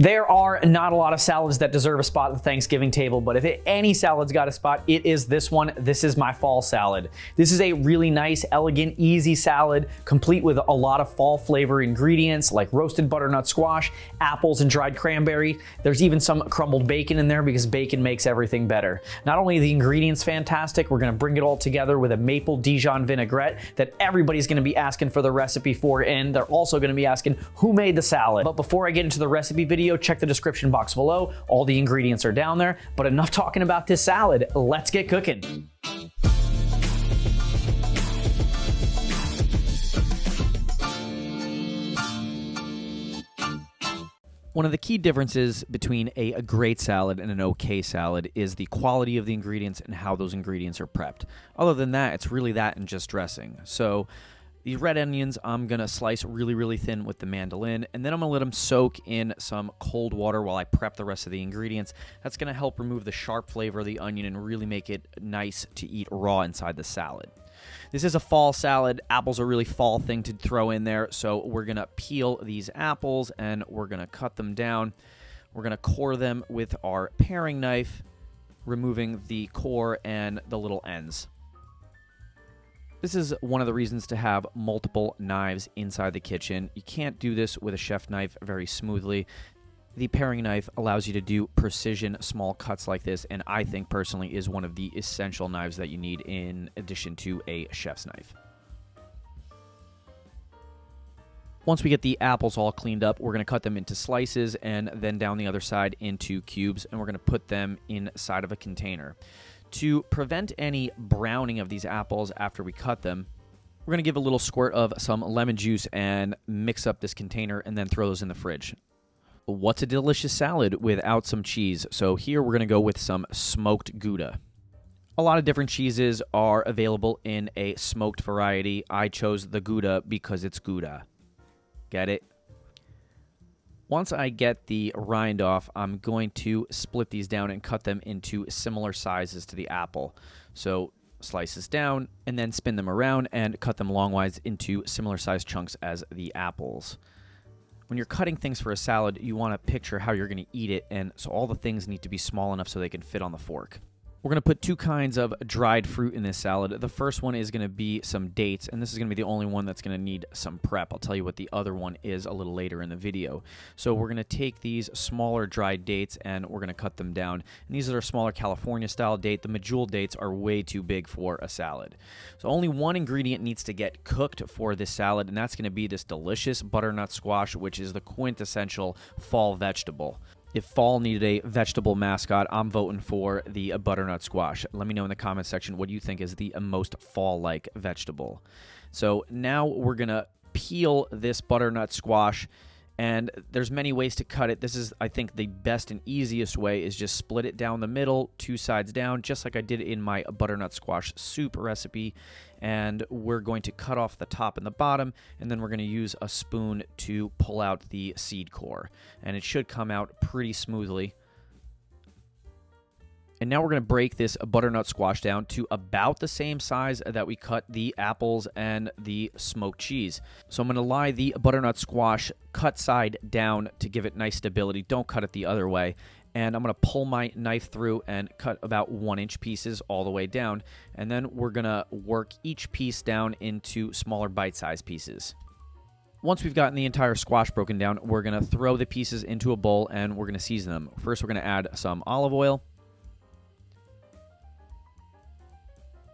There are not a lot of salads that deserve a spot at the Thanksgiving table, but if any salad's got a spot, it is this one. This is my fall salad. This is a really nice, elegant, easy salad, complete with a lot of fall flavor ingredients like roasted butternut squash, apples, and dried cranberry. There's even some crumbled bacon in there because bacon makes everything better. Not only are the ingredients fantastic, we're gonna bring it all together with a maple Dijon vinaigrette that everybody's gonna be asking for the recipe for, and they're also gonna be asking who made the salad. But before I get into the recipe video, check the description box below. All the ingredients are down there. But enough talking about this salad. Let's get cooking. One of the key differences between a great salad and an okay salad is the quality of the ingredients and how those ingredients are prepped. Other than that, it's really that and just dressing. So these red onions, I'm going to slice really, really thin with the mandolin, and then I'm going to let them soak in some cold water while I prep the rest of the ingredients. That's going to help remove the sharp flavor of the onion and really make it nice to eat raw inside the salad. This is a fall salad. Apples are a really fall thing to throw in there, so we're going to peel these apples and we're going to cut them down. We're going to core them with our paring knife, removing the core and the little ends. This is one of the reasons to have multiple knives inside the kitchen. You can't do this with a chef knife very smoothly. The paring knife allows you to do precision small cuts like this, and I think personally is one of the essential knives that you need in addition to a chef's knife. Once we get the apples all cleaned up, we're going to cut them into slices and then down the other side into cubes, and we're going to put them inside of a container. To prevent any browning of these apples after we cut them, we're going to give a little squirt of some lemon juice and mix up this container and then throw those in the fridge. What's a delicious salad without some cheese? So here we're going to go with some smoked Gouda. A lot of different cheeses are available in a smoked variety. I chose the Gouda because it's Gouda. Get it? Once I get the rind off, I'm going to split these down and cut them into similar sizes to the apple. So slice this down and then spin them around and cut them longwise into similar sized chunks as the apples. When you're cutting things for a salad, you want to picture how you're going to eat it, and so all the things need to be small enough so they can fit on the fork. We're going to put two kinds of dried fruit in this salad. The first one is going to be some dates, and this is going to be the only one that's going to need some prep. I'll tell you what the other one is a little later in the video. So we're going to take these smaller dried dates and we're going to cut them down. And these are our smaller California-style date. The medjool dates are way too big for a salad. So only one ingredient needs to get cooked for this salad, and that's going to be this delicious butternut squash, which is the quintessential fall vegetable. If fall needed a vegetable mascot, I'm voting for the butternut squash. Let me know in the comments section what you think is the most fall-like vegetable. So now we're going to peel this butternut squash, and there's many ways to cut it. This is, I think, the best and easiest way is just split it down the middle, two sides down, just like I did in my butternut squash soup recipe. And we're going to cut off the top and the bottom, and then we're going to use a spoon to pull out the seed core. And it should come out pretty smoothly. And now we're going to break this butternut squash down to about the same size that we cut the apples and the smoked cheese. So I'm going to lie the butternut squash cut side down to give it nice stability. Don't cut it the other way. And I'm going to pull my knife through and cut about 1-inch pieces all the way down. And then we're going to work each piece down into smaller bite-sized pieces. Once we've gotten the entire squash broken down, we're going to throw the pieces into a bowl and we're going to season them. First, we're going to add some olive oil.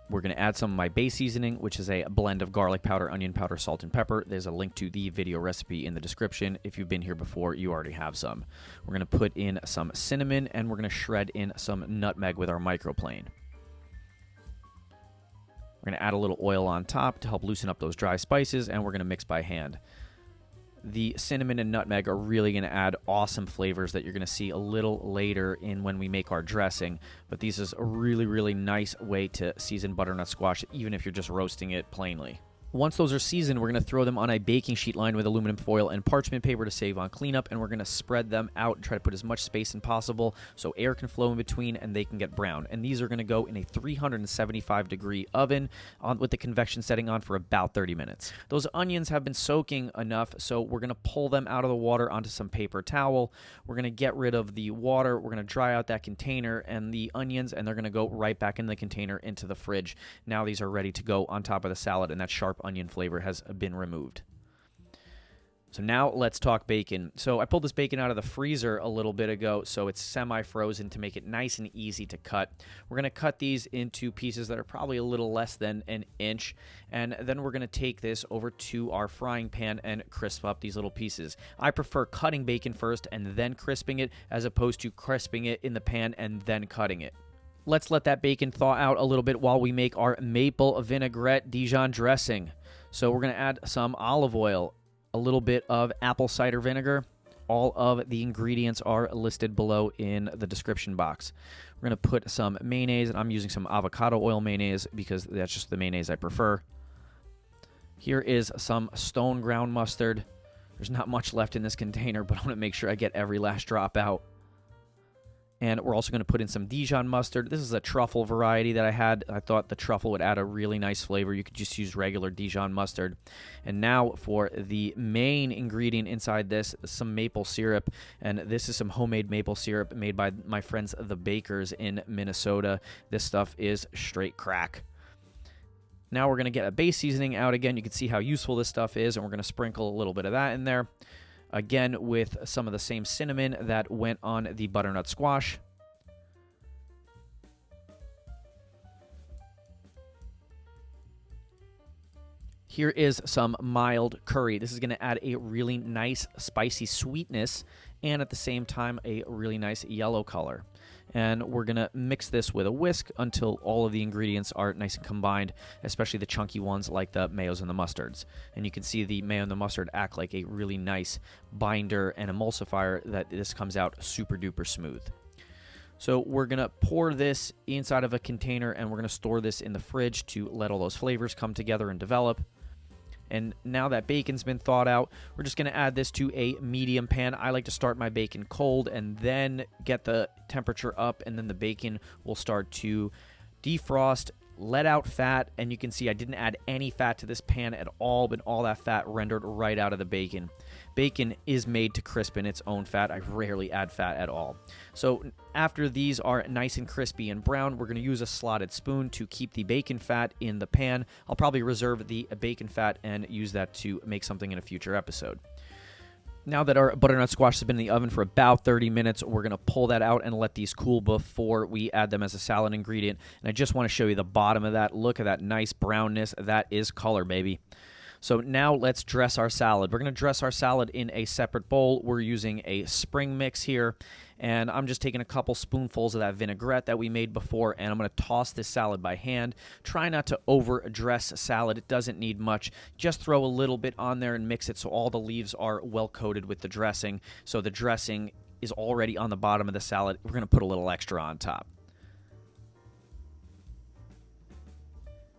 We're going to add some of my base seasoning, which is a blend of garlic powder, onion powder, salt, and pepper. There's a link to the video recipe in the description. If you've been here before, you already have some. We're going to put in some cinnamon, and we're going to shred in some nutmeg with our microplane. We're going to add a little oil on top to help loosen up those dry spices, and we're going to mix by hand. The cinnamon and nutmeg are really going to add awesome flavors that you're going to see a little later in when we make our dressing. But this is a really, really nice way to season butternut squash, even if you're just roasting it plainly. Once those are seasoned, we're going to throw them on a baking sheet lined with aluminum foil and parchment paper to save on cleanup, and we're going to spread them out and try to put as much space in possible so air can flow in between and they can get brown. And these are going to go in a 375-degree oven with the convection setting on for about 30 minutes. Those onions have been soaking enough, so we're going to pull them out of the water onto some paper towel. We're going to get rid of the water. We're going to dry out that container and the onions, and they're going to go right back in the container into the fridge. Now these are ready to go on top of the salad, and that sharp onion flavor has been removed. So now let's talk bacon. So I pulled this bacon out of the freezer a little bit ago, so it's semi-frozen to make it nice and easy to cut. We're going to cut these into pieces that are probably a little less than an inch, and then we're going to take this over to our frying pan and crisp up these little pieces. I prefer cutting bacon first and then crisping it, as opposed to crisping it in the pan and then cutting it. Let's let that bacon thaw out a little bit while we make our maple vinaigrette Dijon dressing. So we're going to add some olive oil, a little bit of apple cider vinegar. All of the ingredients are listed below in the description box. We're going to put some mayonnaise, and I'm using some avocado oil mayonnaise because that's just the mayonnaise I prefer. Here is some stone ground mustard. There's not much left in this container, but I want to make sure I get every last drop out. And we're also going to put in some Dijon mustard. This is a truffle variety that I had. I thought the truffle would add a really nice flavor. You could just use regular Dijon mustard. And now for the main ingredient inside this, some maple syrup. And this is some homemade maple syrup made by my friends the Bakers in Minnesota. This stuff is straight crack. Now we're going to get a base seasoning out again. You can see how useful this stuff is, and we're going to sprinkle a little bit of that in there. Again, with some of the same cinnamon that went on the butternut squash. Here is some mild curry. This is going to add a really nice spicy sweetness and at the same time a really nice yellow color. And we're going to mix this with a whisk until all of the ingredients are nice and combined, especially the chunky ones like the mayos and the mustards. And you can see the mayo and the mustard act like a really nice binder and emulsifier that this comes out super duper smooth. So we're going to pour this inside of a container, and we're going to store this in the fridge to let all those flavors come together and develop. And now that bacon's been thawed out, we're just going to add this to a medium pan. I like to start my bacon cold and then get the temperature up, and then the bacon will start to defrost, let out fat, and you can see I didn't add any fat to this pan at all, but all that fat rendered right out of the bacon. Bacon is made to crisp in its own fat. I rarely add fat at all. So after these are nice and crispy and brown, we're going to use a slotted spoon to keep the bacon fat in the pan. I'll probably reserve the bacon fat and use that to make something in a future episode. Now that our butternut squash has been in the oven for about 30 minutes, we're going to pull that out and let these cool before we add them as a salad ingredient. And I just want to show you the bottom of that. Look at that nice brownness. That is color, baby. So now let's dress our salad. We're going to dress our salad in a separate bowl. We're using a spring mix here, and I'm just taking a couple spoonfuls of that vinaigrette that we made before, and I'm going to toss this salad by hand. Try not to over-dress salad. It doesn't need much. Just throw a little bit on there and mix it so all the leaves are well-coated with the dressing. So the dressing is already on the bottom of the salad. We're going to put a little extra on top.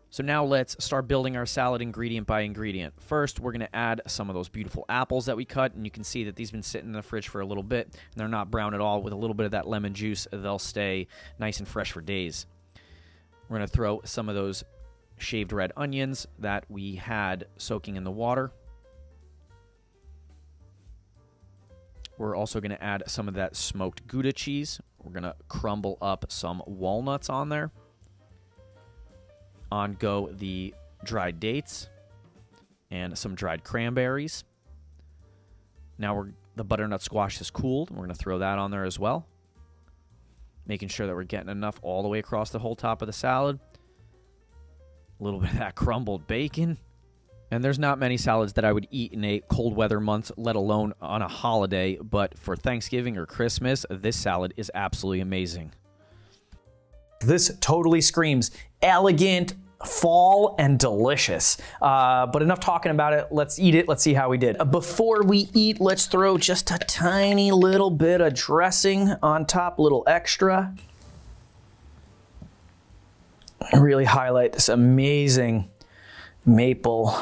So now let's start building our salad ingredient by ingredient. First, we're going to add some of those beautiful apples that we cut, and you can see that these have been sitting in the fridge for a little bit, and they're not brown at all. With a little bit of that lemon juice, they'll stay nice and fresh for days. We're going to throw some of those shaved red onions that we had soaking in the water. We're also going to add some of that smoked Gouda cheese. We're going to crumble up some walnuts on there. On go the dried dates and some dried cranberries. Now the butternut squash is cooled. We're going to throw that on there as well, making sure that we're getting enough all the way across the whole top of the salad. A little bit of that crumbled bacon. And there's not many salads that I would eat in a cold weather month, let alone on a holiday, but for Thanksgiving or Christmas, this salad is absolutely amazing. This totally screams elegant, fall, and delicious. But enough talking about it. Let's eat it. Let's see how we did. Before we eat, let's throw just a tiny little bit of dressing on top, a little extra. Really highlight this amazing maple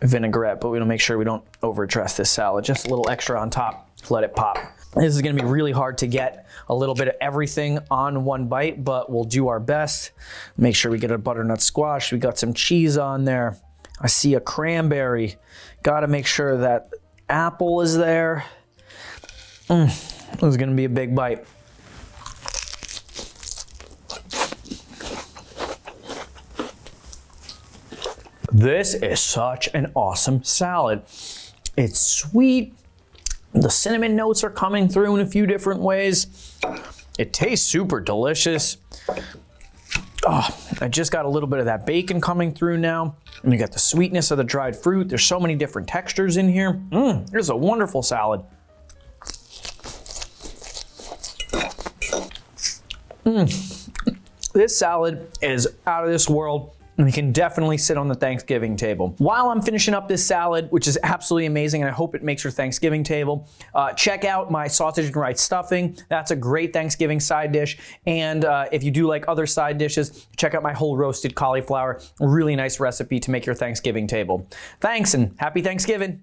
vinaigrette, but we're gonna make sure we don't overdress this salad. Just a little extra on top, let it pop. This is gonna be really hard to get a little bit of everything on one bite, but we'll do our best. Make sure we get a butternut squash. We got some cheese on there. I see a cranberry. Gotta make sure that apple is there. This is gonna be a big bite. This is such an awesome salad. It's sweet. The cinnamon notes are coming through in a few different ways. It tastes super delicious. Oh, I just got a little bit of that bacon coming through now. And you got the sweetness of the dried fruit. There's so many different textures in here. It's a wonderful salad. This salad is out of this world. And it can definitely sit on the Thanksgiving table. While I'm finishing up this salad, which is absolutely amazing, and I hope it makes your Thanksgiving table, check out my sausage and rice stuffing. That's a great Thanksgiving side dish. And if you do like other side dishes, check out my whole roasted cauliflower. A really nice recipe to make your Thanksgiving table. Thanks, and happy Thanksgiving.